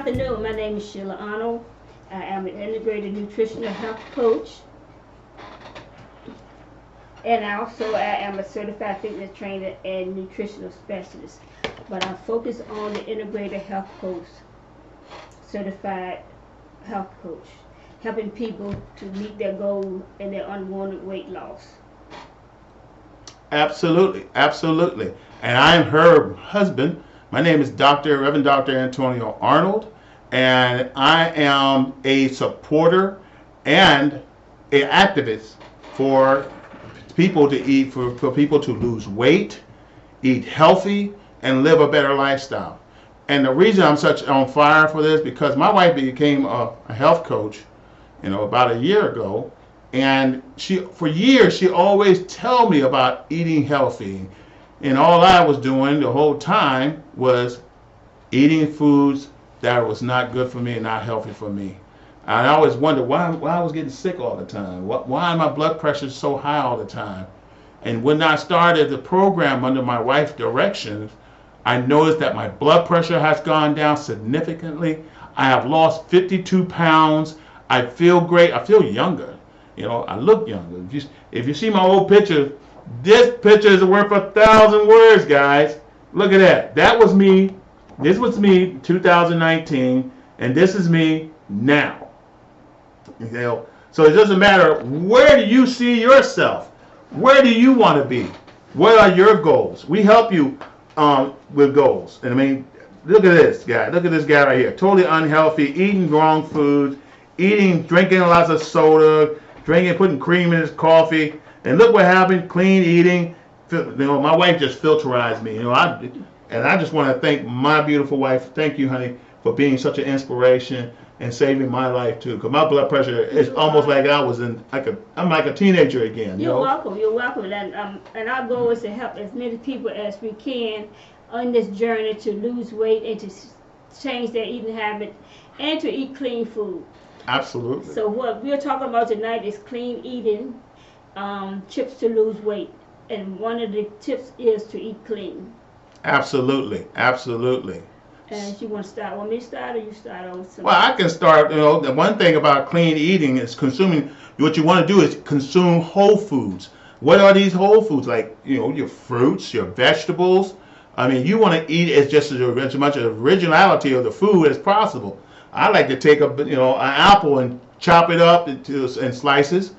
afternoon. My name is Sheila Arnold. I am an integrated nutritional health coach, and I am a certified fitness trainer and nutritional specialist. But I focus on the integrated health coach, certified health coach, helping people to meet their goal and their unwanted weight loss. Absolutely, absolutely. And I'm her husband. My name is Reverend Dr. Antonio Arnold, and I am a supporter and an activist for people to eat, for people to lose weight, eat healthy, and live a better lifestyle. And the reason I'm such on fire for this because my wife became a health coach, about a year ago, and for years she always tell me about eating healthy, and all I was doing the whole time was eating foods that was not good for me and not healthy for me. And I always wondered why I was getting sick all the time. Why my blood pressure is so high all the time. And when I started the program under my wife's directions, I noticed that my blood pressure has gone down significantly. I have lost 52 pounds. I feel great. I feel younger. I look younger. If you see my old picture, this picture is worth 1,000 words, guys. Look at that. That was me. This was me 2019, and this is me now. So it doesn't matter where do you see yourself. Where do you want to be? What are your goals? We help you with goals. And I mean, look at this guy. Look at this guy right here. Totally unhealthy, eating wrong foods, drinking lots of soda, putting cream in his coffee. And look what happened. Clean eating. My wife just filterized me. And I just want to thank my beautiful wife. Thank you, honey, for being such an inspiration and saving my life too. Because my blood pressure is almost like I'm like a teenager again. You're welcome. You're welcome. And our goal is to help as many people as we can on this journey to lose weight and to change their eating habit and to eat clean food. Absolutely. So what we're talking about tonight is clean eating, tips to lose weight. And one of the tips is to eat clean. Absolutely. Absolutely. And you want to start? Want me to start, or you start on something? Well, I can start. The one thing about clean eating is consuming. What you want to do is consume whole foods. What are these whole foods? Like your fruits, your vegetables. I mean, you want to eat as much originality of the food as possible. I like to take an apple and chop it up in slices,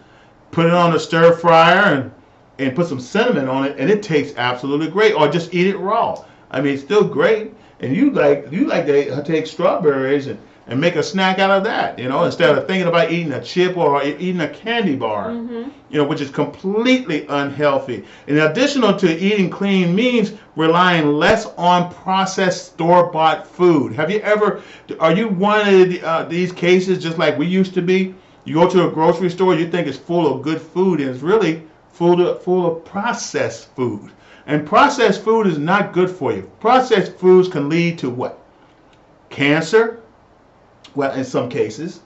put it on a stir fryer and put some cinnamon on it, and it tastes absolutely great. Or just eat it raw. I mean, it's still great. And you like to take strawberries and make a snack out of that, instead of thinking about eating a chip or eating a candy bar, which is completely unhealthy. In addition to eating clean means relying less on processed store-bought food. Are you one of these cases just like we used to be? You go to a grocery store, you think it's full of good food, and it's really full of processed food. And processed food is not good for you. Processed foods can lead to what? Cancer. Well, in some cases.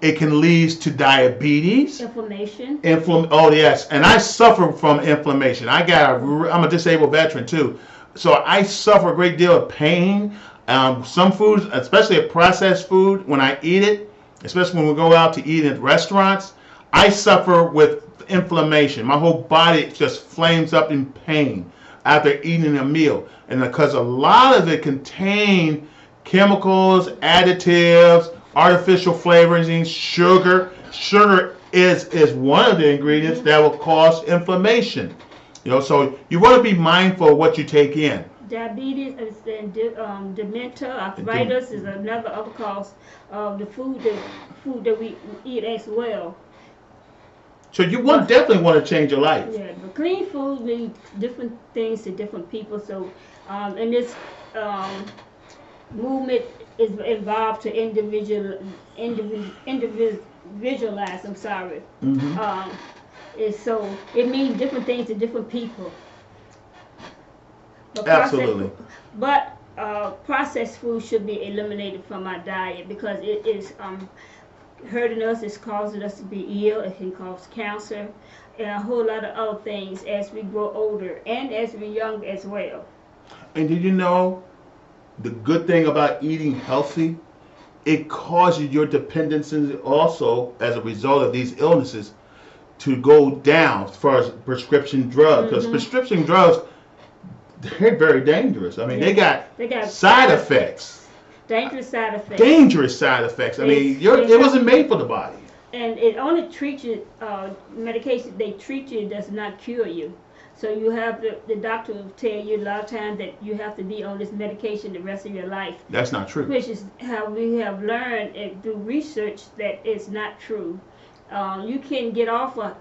It can lead to diabetes. Inflammation. Oh, yes. And I suffer from inflammation. I'm a disabled veteran, too. So I suffer a great deal of pain. Some foods, especially a processed food, when I eat it, especially when we go out to eat at restaurants, I suffer with inflammation. My whole body just flames up in pain after eating a meal, and because a lot of it contain chemicals, additives, artificial flavorings, sugar. Sugar is one of the ingredients that will cause inflammation. So you want to be mindful of what you take in. Diabetes and dementia, arthritis is another cause of the food that we eat as well. So you definitely want to change your life. Yeah, but clean food means different things to different people. So, and this movement is involved to individualize. I'm sorry. So it means different things to different people. But Absolutely. Processed food should be eliminated from our diet because it is hurting us, it's causing us to be ill, it can cause cancer, and a whole lot of other things as we grow older and as we're young as well. And did you know the good thing about eating healthy it causes your dependency also as a result of these illnesses to go down as far as prescription drugs. Because prescription drugs, they're very dangerous. I mean, they got side effects. Dangerous side effects. Dangerous side effects. I mean, it wasn't made for the body. And it only treats you, medication they treat you does not cure you. So you have the doctor will tell you a lot of times that you have to be on this medication the rest of your life. That's not true. Which is how we have learned through research that it's not true. You can get off of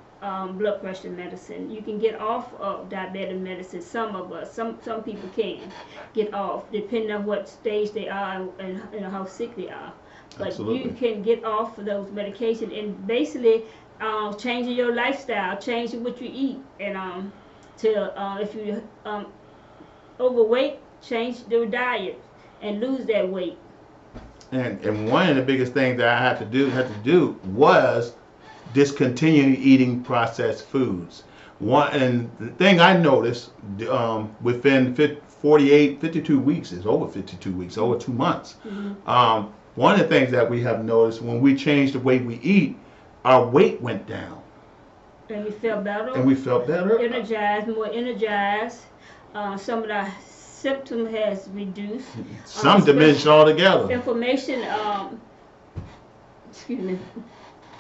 blood pressure medicine. You can get off of diabetic medicine. Some of us, some people can get off, depending on what stage they are and how sick they are. But Absolutely. you can get off of those medications and basically changing your lifestyle, changing what you eat, and if you overweight, change your diet and lose that weight. And one of the biggest things that I had to do was discontinue eating processed foods. And the thing I noticed within 52 weeks, is over 52 weeks, over 2 months. One of the things that we have noticed when we changed the way we eat, our weight went down. And we felt better. Energized, more energized. Some of the symptom has reduced. Some diminished altogether. Inflammation, excuse me.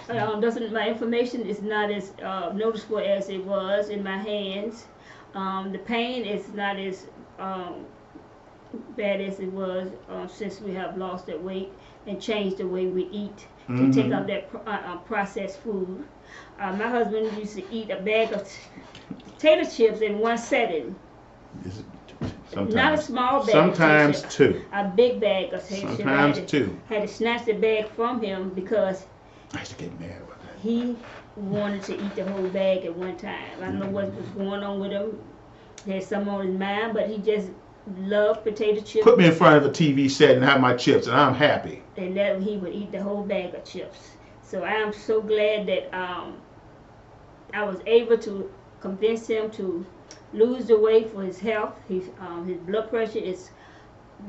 My inflammation is not as noticeable as it was in my hands. The pain is not as bad as it was since we have lost that weight and changed the way we eat to take out that processed food. My husband used to eat a bag of potato chips in one setting. Sometimes. Not a small bag. Sometimes two. A big bag of potato chips. Sometimes two. Had to snatch the bag from him because I used to get mad about that. he wanted to eat the whole bag at one time. I don't know what was going on with him. He had something on his mind, but he just loved potato chips. Put me in front of a TV set and have my chips, and I'm happy. And that he would eat the whole bag of chips. So I am so glad that I was able to convince him to lose the weight for his health. His blood pressure is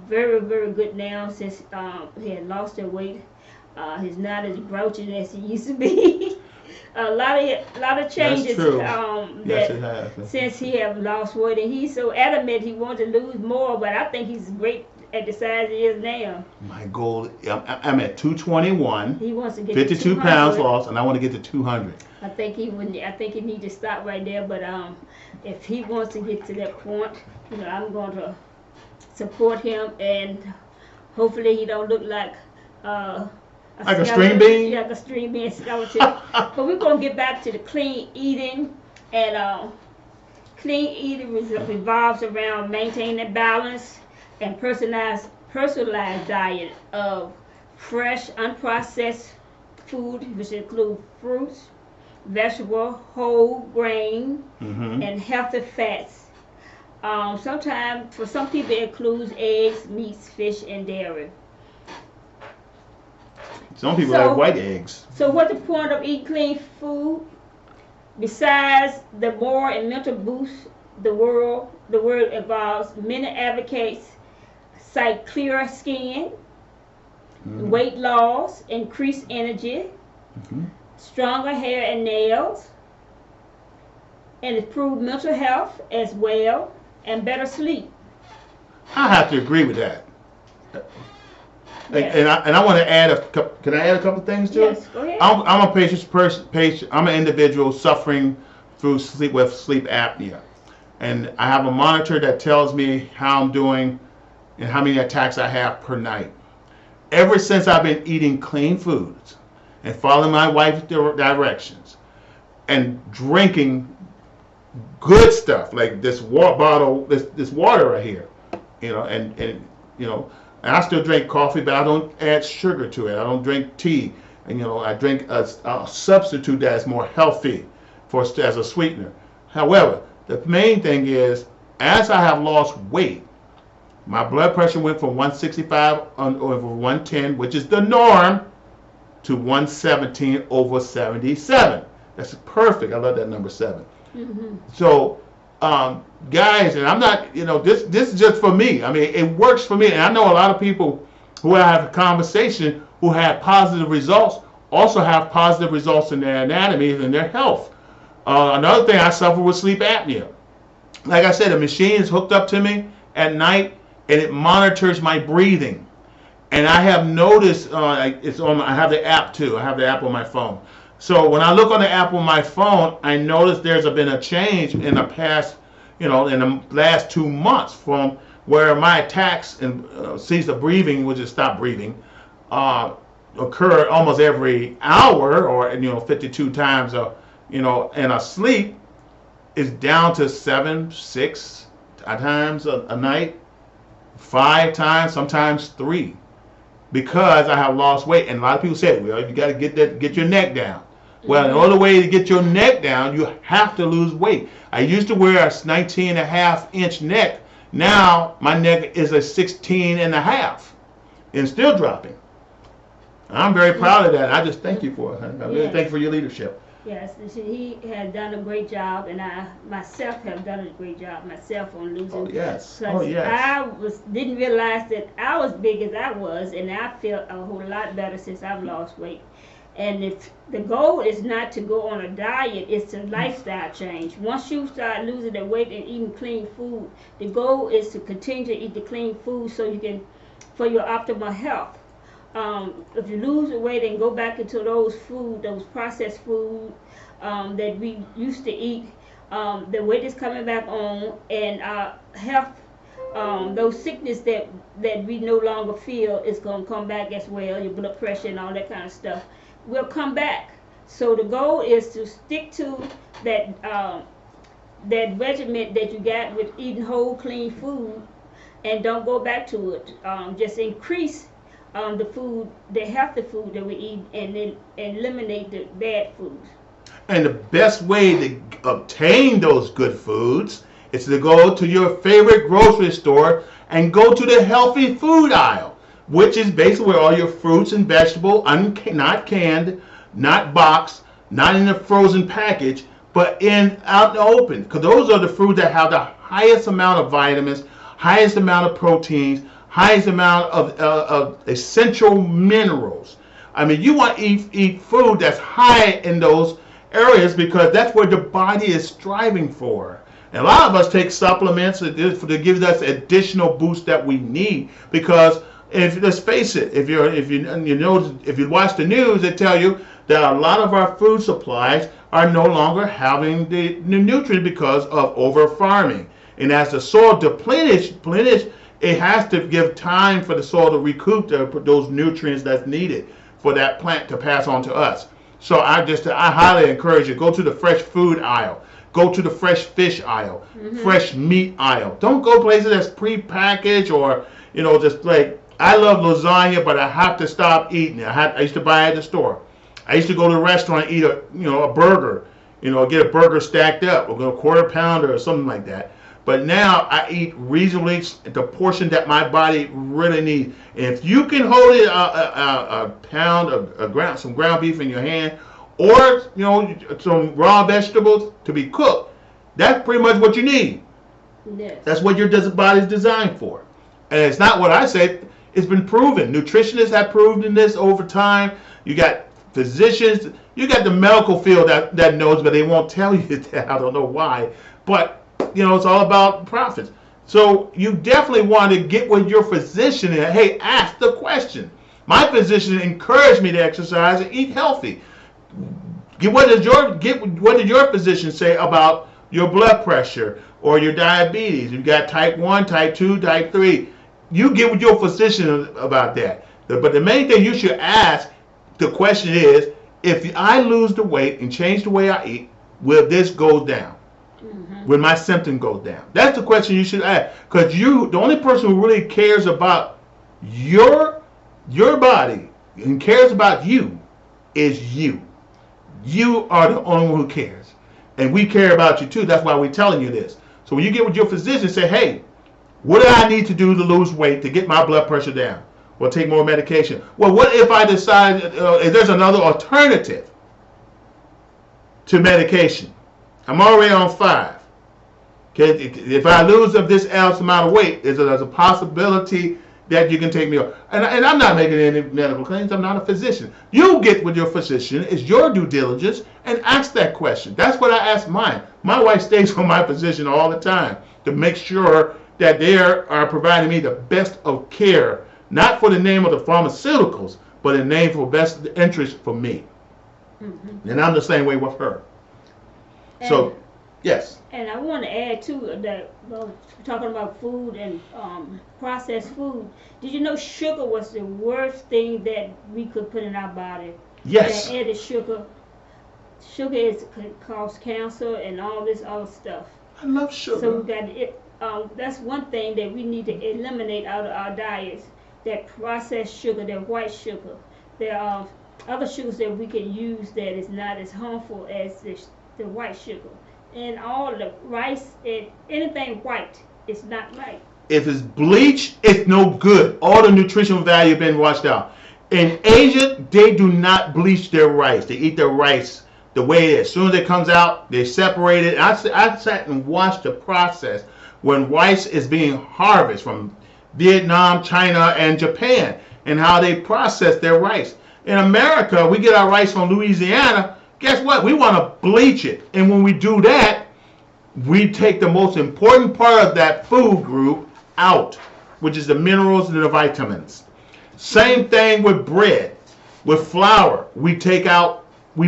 very, very good now since he had lost the weight. He's not as grouchy as he used to be. a lot of changes. That's true. Yes, it has. Since he have lost weight, and he's so adamant he wants to lose more. But I think he's great at the size he is now. My goal, I'm at 221. He wants to get 52 pounds lost, and I want to get to 200. I think he need to stop right there. But if he wants to get to that point, I'm going to support him, and hopefully he don't look like a string bean? Yeah, like a string bean skeleton. But we're going to get back to the clean eating. And clean eating revolves around maintaining balance and personalized diet of fresh, unprocessed food, which include fruits, vegetable, whole grain, and healthy fats. Sometimes, for some people, it includes eggs, meats, fish, and dairy. Some people like white eggs. So what's the point of eating clean food? Besides the moral and mental boost the word involves, many advocates cite clearer skin, weight loss, increased energy, stronger hair and nails, and improved mental health as well, and better sleep. I have to agree with that. Yes. And I want to add can I add a couple things to it? Yes, go ahead. I'm a patient. I'm an individual suffering through sleep apnea. And I have a monitor that tells me how I'm doing and how many attacks I have per night. Ever since I've been eating clean foods and following my wife's directions and drinking good stuff like this water bottle, this water right here, and I still drink coffee, but I don't add sugar to it. I don't drink tea, and I drink a substitute that is more healthy as a sweetener. However, the main thing is, as I have lost weight, my blood pressure went from 165 over 110, which is the norm, to 117 over 77. That's perfect. I love that number 7. So, guys, and I'm not, this is just for me. I mean, it works for me, and I know a lot of people who I have a conversation who had positive results also have positive results in their anatomy and their health. Another thing, I suffer with sleep apnea. Like I said, a machine is hooked up to me at night and it monitors my breathing. And I have noticed, I have the app too. I have the app on my phone. So when I look on the app on my phone, I notice there's been a change in the past, in the last 2 months from where my attacks and cease of breathing, which is stop breathing, occur almost every hour or 52 times in a sleep, is down to 7, 6 times a night, 5 times, sometimes 3, because I have lost weight. And a lot of people say, well, you got to get your neck down. Well, in order way to get your neck down, you have to lose weight. I used to wear a 19.5-inch neck. Now my neck is a 16.5 and still dropping. I'm very proud of that. I just thank you for it. I really thank you for your leadership. Yes, he has done a great job, and I myself have done a great job myself on losing. Oh yes. I didn't realize that I was big as I was, and I feel a whole lot better since I've lost weight. And if the goal is not to go on a diet, it's a lifestyle change. Once you start losing the weight and eating clean food, the goal is to continue to eat the clean food so you can, for your optimal health. If you lose the weight and go back into those processed food that we used to eat, the weight is coming back on, and health, those sickness that we no longer feel is going to come back as well. Your blood pressure and all that kind of stuff will come back. So the goal is to stick to that regimen that you got with eating whole, clean food, and don't go back to it. Just increase the healthy food that we eat, and then eliminate the bad foods. And the best way to obtain those good foods is to go to your favorite grocery store and go to the healthy food aisle, which is basically where all your fruits and vegetables, not canned, not boxed, not in a frozen package, but out in the open. Because those are the foods that have the highest amount of vitamins, highest amount of proteins, highest amount of essential minerals. I mean, you want to eat food that's high in those areas because that's what the body is striving for. And a lot of us take supplements to give us additional boost that we need, because let's face it, if you watch the news, they tell you that a lot of our food supplies are no longer having the nutrients because of over farming. And as the soil depletes, it has to give time for the soil to recoup those nutrients that's needed for that plant to pass on to us. So I highly encourage you, go to the fresh food aisle, go to the fresh fish aisle, fresh meat aisle. Don't go places that's pre-packaged or just like, I love lasagna, but I have to stop eating it. I used to buy it at the store. I used to go to a restaurant and eat a burger, get a burger stacked up, or a quarter pounder or something like that. But now I eat reasonably the portion that my body really needs. And if you can hold it a pound of some ground beef in your hand, or some raw vegetables to be cooked, that's pretty much what you need. Yes. That's what your body's designed for. And it's not what I say. It's been proven. Nutritionists have proven this over time. You got physicians. You got the medical field that knows, but they won't tell you that. I don't know why. But it's all about profits. So you definitely want to get with your physician and, hey, ask the question. My physician encouraged me to exercise and eat healthy. What did your physician say about your blood pressure or your diabetes? You got type 1, type 2, type 3. You get with your physician about that. But the main thing you should ask, the question is, if I lose the weight and change the way I eat, will this go down? When my symptom goes down? That's the question you should ask. Because the only person who really cares about your body and cares about you is you. You are the only one who cares. And we care about you too. That's why we're telling you this. So when you get with your physician, say, hey, what do I need to do to lose weight to get my blood pressure down? Well, take more medication. Well, what if I decide if there's another alternative to medication? I'm already on 5. Okay, if I lose this else amount of weight, there's a possibility that you can take me off. And I'm not making any medical claims. I'm not a physician. You get with your physician. It's your due diligence and ask that question. That's what I ask mine. My wife stays with my physician all the time to make sure that they are providing me the best of care, not for the name of the pharmaceuticals, but in name for best interest for me. Mm-hmm. And I'm the same way with her. And so, yes. And I want to add too that talking about food and processed food. Did you know sugar was the worst thing that we could put in our body? Yes. And added sugar. Sugar could cause cancer and all this other stuff. I love sugar. So we got it. That's one thing that we need to eliminate out of our diets. That processed sugar, that white sugar. There are other sugars that we can use that is not as harmful as the white sugar. And all the rice and anything white is not right. If it's bleached, it's no good. All the nutritional value been washed out. In Asia, they do not bleach their rice. They eat their rice the way it is. As soon as it comes out, they separate it. I sat and watched the process when rice is being harvested from Vietnam, China, and Japan, and how they process their rice. In America, we get our rice from Louisiana. Guess what? We want to bleach it. And when we do that, we take the most important part of that food group out, which is the minerals and the vitamins. Same thing with bread. With flour, we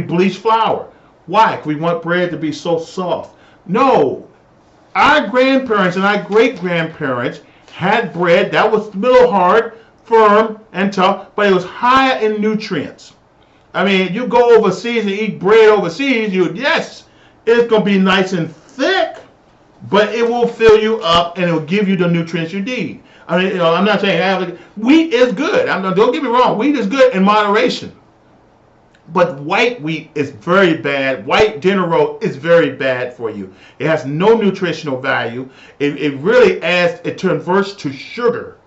bleach flour. Why? Because we want bread to be so soft. No. Our grandparents and our great-grandparents had bread that was a little hard, firm, and tough, but it was high in nutrients. I mean, you go overseas and eat bread overseas, it's going to be nice and thick, but it will fill you up and it will give you the nutrients you need. I mean, I'm not saying wheat is good. Don't get me wrong. Wheat is good in moderation. But white wheat is very bad. White general is very bad for you. It has no nutritional value. It really it converts to sugar.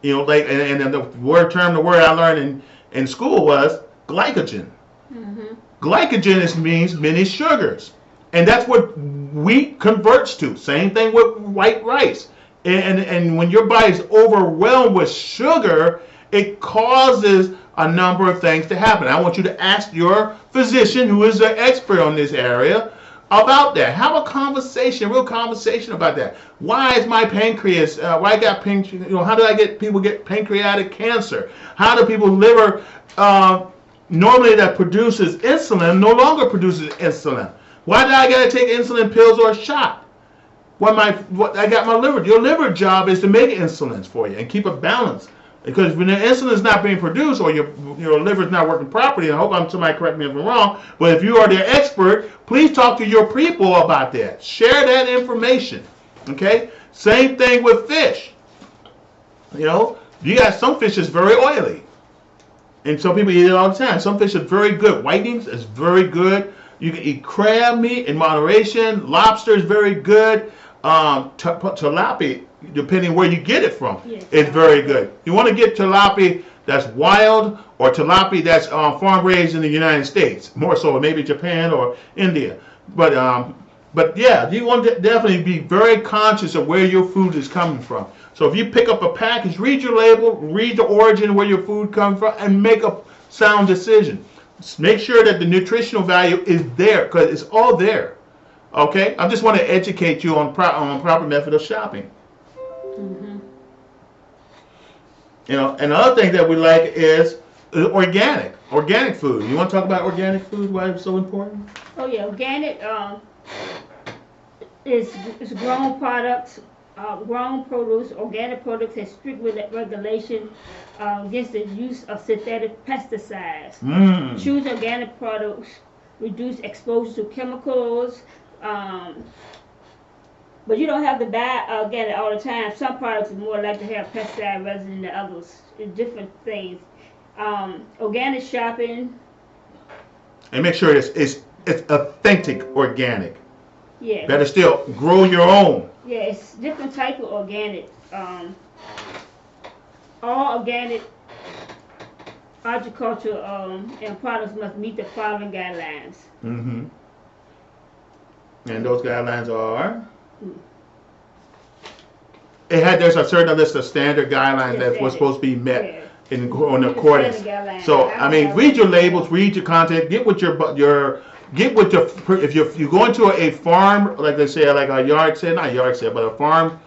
Like, and the word I learned in school was glycogen. Mm-hmm. Glycogen means many sugars. And that's what wheat converts to. Same thing with white rice. And when your body's overwhelmed with sugar, it causes a number of things to happen. I want you to ask your physician, who is an expert on this area, about that. Have a conversation, real conversation about that. Why is my pancreas? Why I got pancreas? How do people get pancreatic cancer? How do people liver normally that produces insulin no longer produces insulin? Why do I got to take insulin pills or a shot? I got my liver. Your liver job is to make insulins for you and keep a balance. Because when the insulin is not being produced or your liver is not working properly, and I hope somebody correct me if I'm wrong, but if you are the expert, please talk to your people about that. Share that information. Okay? Same thing with fish. You got some fish is very oily. And some people eat it all the time. Some fish are very good. Whitings is very good. You can eat crab meat in moderation. Lobster is very good. Tilapia, depending where you get it from, is very good. You want to get tilapia that's wild or tilapia that's farm raised in the United States, more so maybe Japan or India. But yeah, you want to definitely be very conscious of where your food is coming from. So if you pick up a package, read your label, read the origin where your food comes from, and make a sound decision. Just make sure that the nutritional value is there, because it's all there. Okay, I just want to educate you on proper method of shopping. Mm-hmm. Another thing that we like is organic food. You want to talk about organic food? Why it's so important? Oh yeah, organic is grown products, grown produce. Organic products has strict regulation against the use of synthetic pesticides. Choose organic products, reduce exposure to chemicals. But you don't have to buy organic all the time. Some products are more likely to have pesticide resin than others. It's different things. Organic shopping. And make sure it's authentic organic. Yeah. Better still, grow your own. Yeah, it's different type of organic. All organic agriculture and products must meet the following guidelines. Mm-hmm. And those guidelines are there's a certain list of standard guidelines Yes, that was supposed to be met yeah. on It's accordance. standard guidelines. So I I don't mean, have read your one. labels, read your content, get with if you go into a farm, like they say, like a yard sale, not yard sale, but a farm,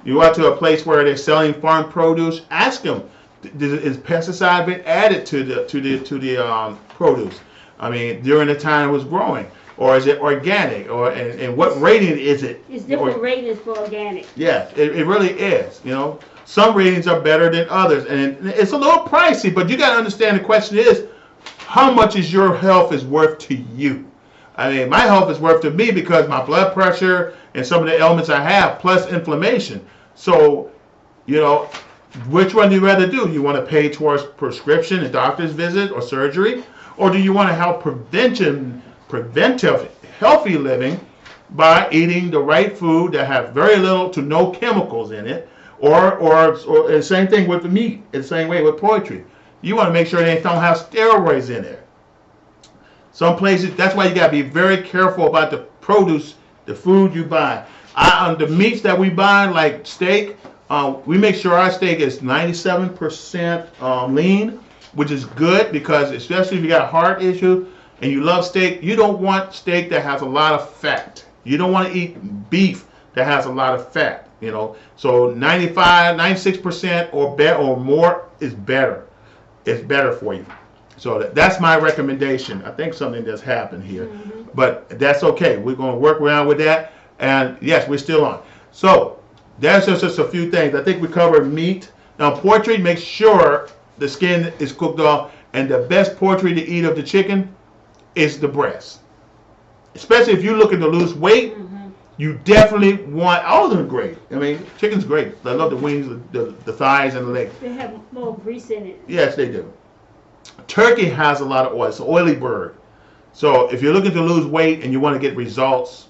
you go out to a place where they're selling farm produce, ask them, is pesticide been added to the produce? I mean, during the time it was growing, or is it organic, or and what rating is it? It's different ratings for organic. Yeah, it really is. You know, some ratings are better than others, and it's a little pricey. But you got to understand the question is, how much is your health is worth to you? I mean, my health is worth to me because my blood pressure and some of the ailments I have, plus inflammation. So, you know, which one do you rather do? You want to pay towards prescription, a doctor's visit, or surgery, or do you want to help preventive, healthy living by eating the right food that has very little to no chemicals in it, or the same thing with the meat, the same way with poultry. You want to make sure they don't have steroids in there. Some places, that's why you got to be very careful about the produce, the food you buy. The meats that we buy, like steak, we make sure our steak is 97% lean, which is good because especially if you got a heart issue and you love steak, you don't want steak that has a lot of fat. You don't want to eat beef that has a lot of fat, you know. So 95, 96% or more is better. It's better for you. So that's my recommendation. I think something just happened here, but that's okay. We're going to work around with that. And yes, we're still on. So that's just a few things. I think we covered meat. Now, poultry, make sure the skin is cooked off. And the best poultry to eat of the chicken is the breast. Especially if you're looking to lose weight, you definitely want, all of them are great. I mean, chicken's great. I love the wings, the thighs, and the legs. They have more grease in it. Yes, they do. Turkey has a lot of oil. It's an oily bird. So if you're looking to lose weight and you want to get results,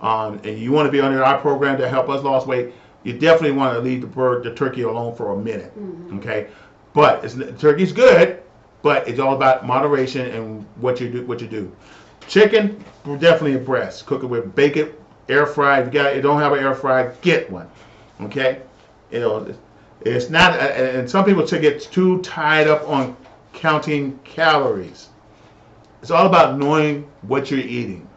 and you want to be under our program to help us lose weight, you definitely want to leave the turkey alone for a minute. Okay, but turkey's good, but it's all about moderation and what you do. Chicken, definitely a breast. Cook it with bacon, air fried. If you don't have an air fryer, get one. Okay, you know, it's not. And some people get too tied up on counting calories. It's all about knowing what you're eating.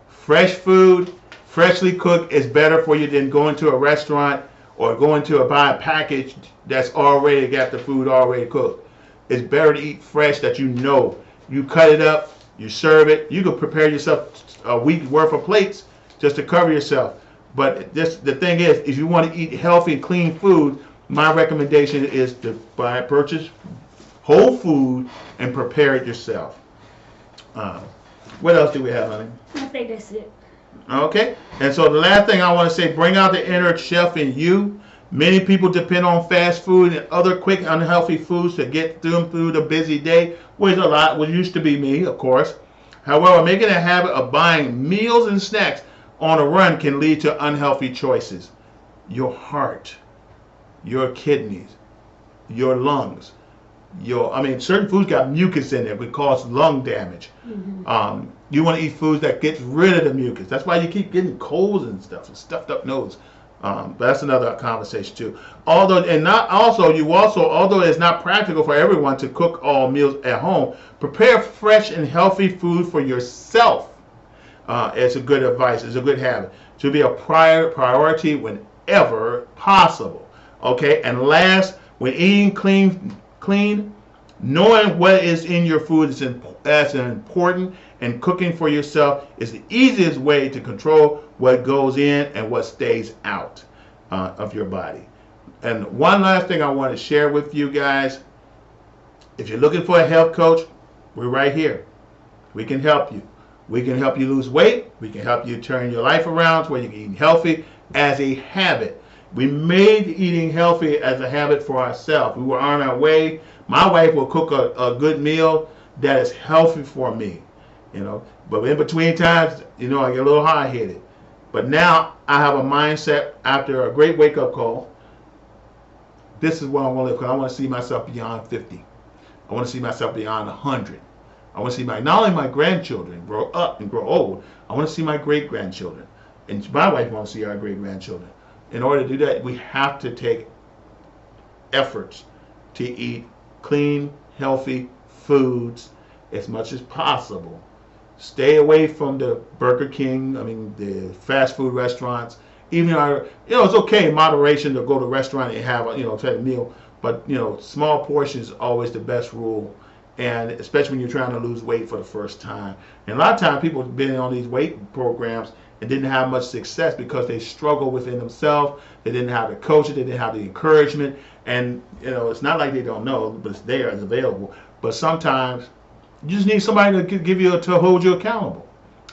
Fresh food, freshly cooked is better for you than going to a restaurant or going to buy a package that's already got the food already cooked. It's better to eat fresh that you know. You cut it up, you serve it. You can prepare yourself a week's worth of plates just to cover yourself. But the thing is, if you want to eat healthy and clean food, my recommendation is to purchase whole food and prepare it yourself. What else do we have, honey? I think that's it. Okay, and so the last thing I want to say, bring out the inner chef in you. Many people depend on fast food and other quick, unhealthy foods to get them through the busy day, which used to be me, of course. However, making a habit of buying meals and snacks on a run can lead to unhealthy choices. Your heart, your kidneys, your lungs. Certain foods got mucus in it, which cause lung damage. You want to eat foods that get rid of the mucus. That's why you keep getting colds and stuff, and stuffed up nose. But that's another conversation too. Although it's not practical for everyone to cook all meals at home, prepare fresh and healthy food for yourself. It's a good advice. It's a good habit. It should be a priority whenever possible. Okay. And last, when eating clean, knowing what is in your food is as important, and cooking for yourself is the easiest way to control what goes in and what stays out of your body. And one last thing I want to share with you guys, if you're looking for a health coach, we're right here. We can help you. We can help you lose weight. We can help you turn your life around to where you can eat healthy as a habit. We made eating healthy as a habit for ourselves. We were on our way. My wife will cook a good meal that is healthy for me, But in between times, I get a little hard-headed. But now I have a mindset after a great wake-up call. This is what I want to live, because I want to see myself beyond 50. I want to see myself beyond 100. I want to see not only my grandchildren grow up and grow old, I want to see my great-grandchildren. And my wife wants to see our great-grandchildren. in order to do that, we have to take efforts to eat clean, healthy foods as much as possible. Stay away from the Burger King, the fast food restaurants. Even it's okay in moderation to go to a restaurant and have a meal, but small portions is always the best rule, and especially when you're trying to lose weight for the first time. And a lot of times people have been on these weight programs and didn't have much success because they struggle within themselves. They didn't have the coaching, they didn't have the encouragement, and it's not like they don't know, but it's there, it's available. But sometimes you just need somebody to hold you accountable,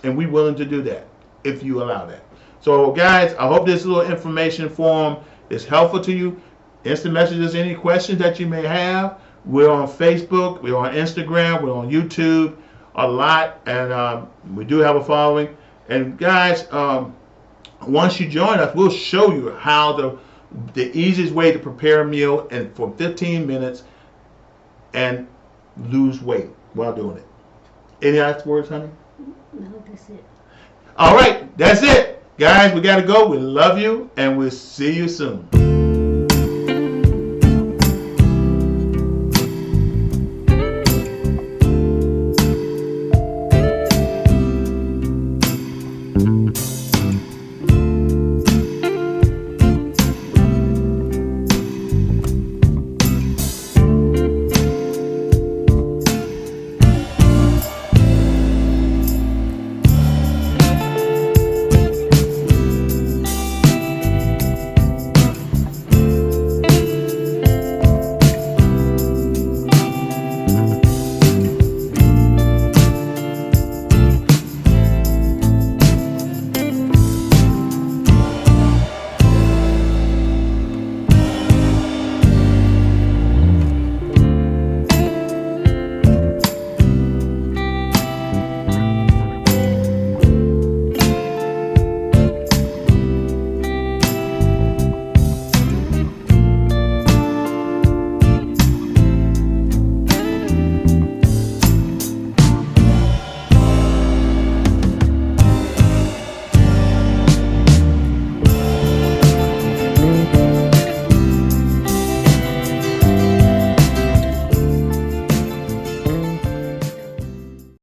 and we're willing to do that if you allow that. So guys, I hope this little information form is helpful to you. Instant messages, any questions that you may have. We're on Facebook, we're on Instagram, we're on YouTube a lot, and we do have a following. And guys, once you join us, we'll show you how the easiest way to prepare a meal and for 15 minutes and lose weight while doing it. Any last words, honey? No, that's it. All right, that's it. Guys, we got to go. We love you, and we'll see you soon.